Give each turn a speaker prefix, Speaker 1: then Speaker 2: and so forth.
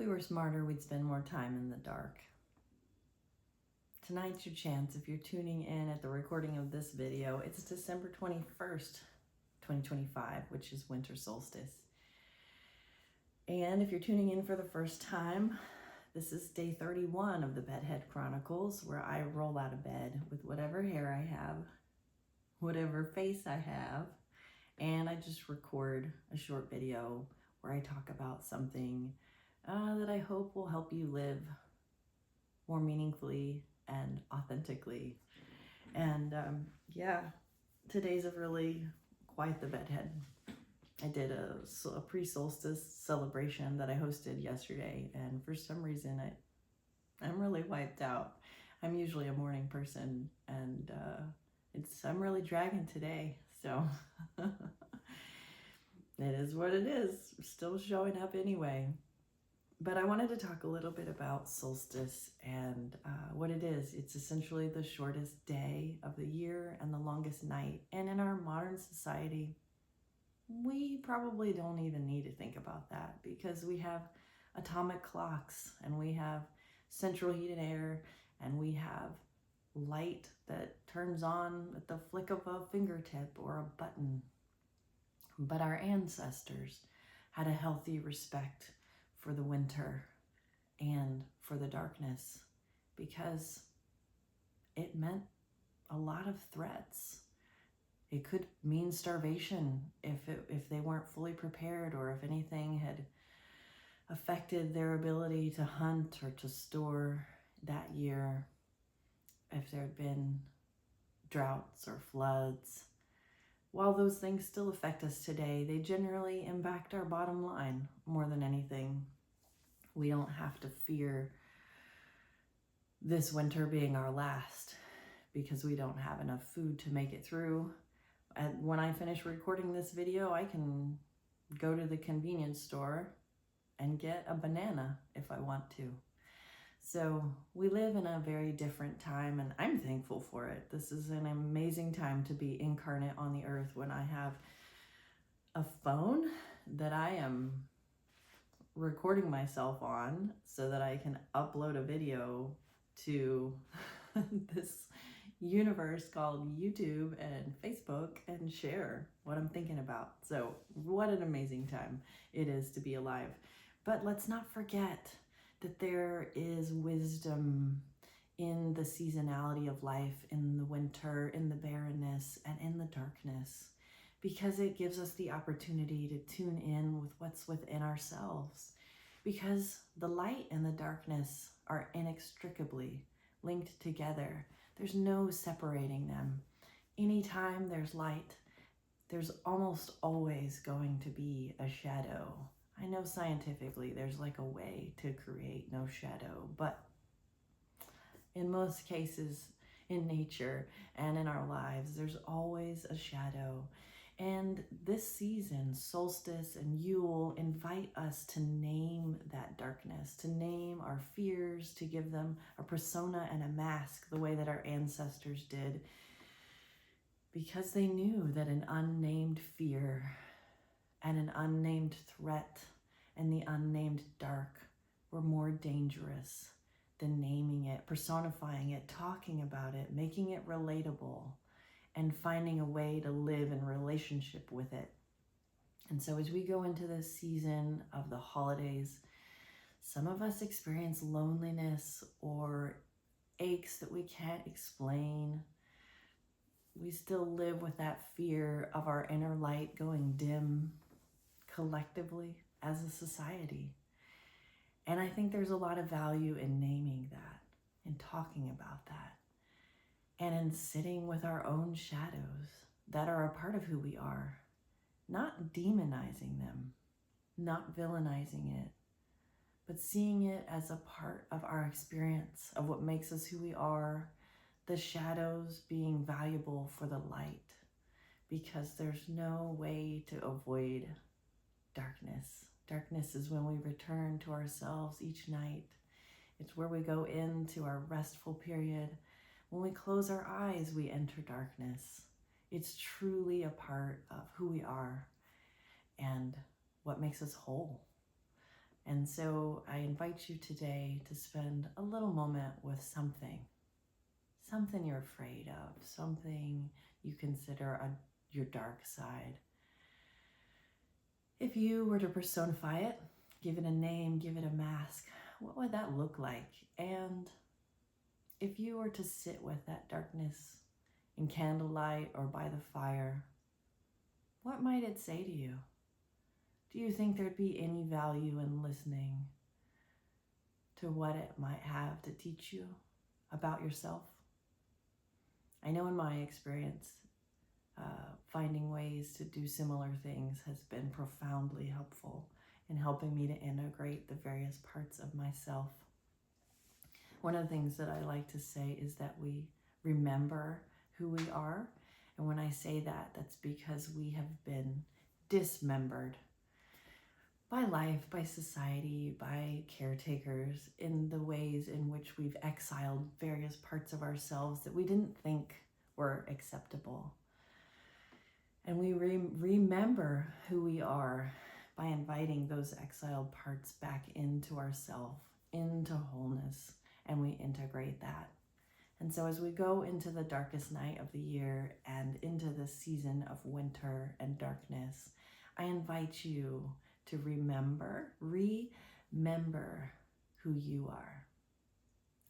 Speaker 1: we were smarter, we'd spend more time in the dark. Tonight's your chance. If you're tuning in at the recording of this video, it's December 21st, 2025, which is Winter Solstice. And if you're tuning in for the first time, this is day 31 of the Bedhead Chronicles, where I roll out of bed with whatever hair I have, whatever face I have, and I just record a short video where I talk about something that I hope will help you live more meaningfully and authentically. And today's really quite the bedhead. I did a pre-solstice celebration that I hosted yesterday, and for some reason I'm really wiped out. I'm usually a morning person, and I'm really dragging today, so it is what it is. Still showing up anyway. But I wanted to talk a little bit about solstice and what it is. It's essentially the shortest day of the year and the longest night. And in our modern society, we probably don't even need to think about that because we have atomic clocks and we have central heated air and we have light that turns on at the flick of a fingertip or a button. But our ancestors had a healthy respect for the winter and for the darkness because it meant a lot of threats. It could mean starvation if they weren't fully prepared, or if anything had affected their ability to hunt or to store that year, if there had been droughts or floods. While those things still affect us today, they generally impact our bottom line more than anything. We don't have to fear this winter being our last because we don't have enough food to make it through. And when I finish recording this video, I can go to the convenience store and get a banana if I want to. So we live in a very different time, and I'm thankful for it. This is an amazing time to be incarnate on the earth when I have a phone that I am recording myself on so that I can upload a video to this universe called YouTube and Facebook and share what I'm thinking about. So what an amazing time it is to be alive. But let's not forget that there is wisdom in the seasonality of life, in the winter, in the barrenness, and in the darkness, because it gives us the opportunity to tune in with what's within ourselves, because the light and the darkness are inextricably linked together. There's no separating them. Anytime there's light, there's almost always going to be a shadow. I know scientifically there's like a way to create no shadow, but in most cases in nature and in our lives, there's always a shadow. And this season, solstice and Yule, invite us to name that darkness, to name our fears, to give them a persona and a mask the way that our ancestors did, because they knew that an unnamed fear and an unnamed threat and the unnamed dark were more dangerous than naming it, personifying it, talking about it, making it relatable, and finding a way to live in relationship with it. And so as we go into this season of the holidays, some of us experience loneliness or aches that we can't explain. We still live with that fear of our inner light going dim collectively as a society. And I think there's a lot of value in naming that, in talking about that, and in sitting with our own shadows that are a part of who we are, not demonizing them, not villainizing it, but seeing it as a part of our experience of what makes us who we are, the shadows being valuable for the light, because there's no way to avoid darkness. Darkness is when we return to ourselves each night. It's where we go into our restful period. When we close our eyes, we enter darkness. It's truly a part of who we are and what makes us whole. And so I invite you today to spend a little moment with something you're afraid of, something you consider your dark side. If you were to personify it, give it a name, give it a mask, what would that look like? And if you were to sit with that darkness in candlelight or by the fire, what might it say to you? Do you think there'd be any value in listening to what it might have to teach you about yourself? I know in my experience, finding ways to do similar things has been profoundly helpful in helping me to integrate the various parts of myself. One of the things that I like to say is that we remember who we are. And when I say that, that's because we have been dismembered by life, by society, by caretakers, in the ways in which we've exiled various parts of ourselves that we didn't think were acceptable. And we remember who we are by inviting those exiled parts back into ourself, into wholeness, and we integrate that. And so as we go into the darkest night of the year and into the season of winter and darkness, I invite you to remember who you are.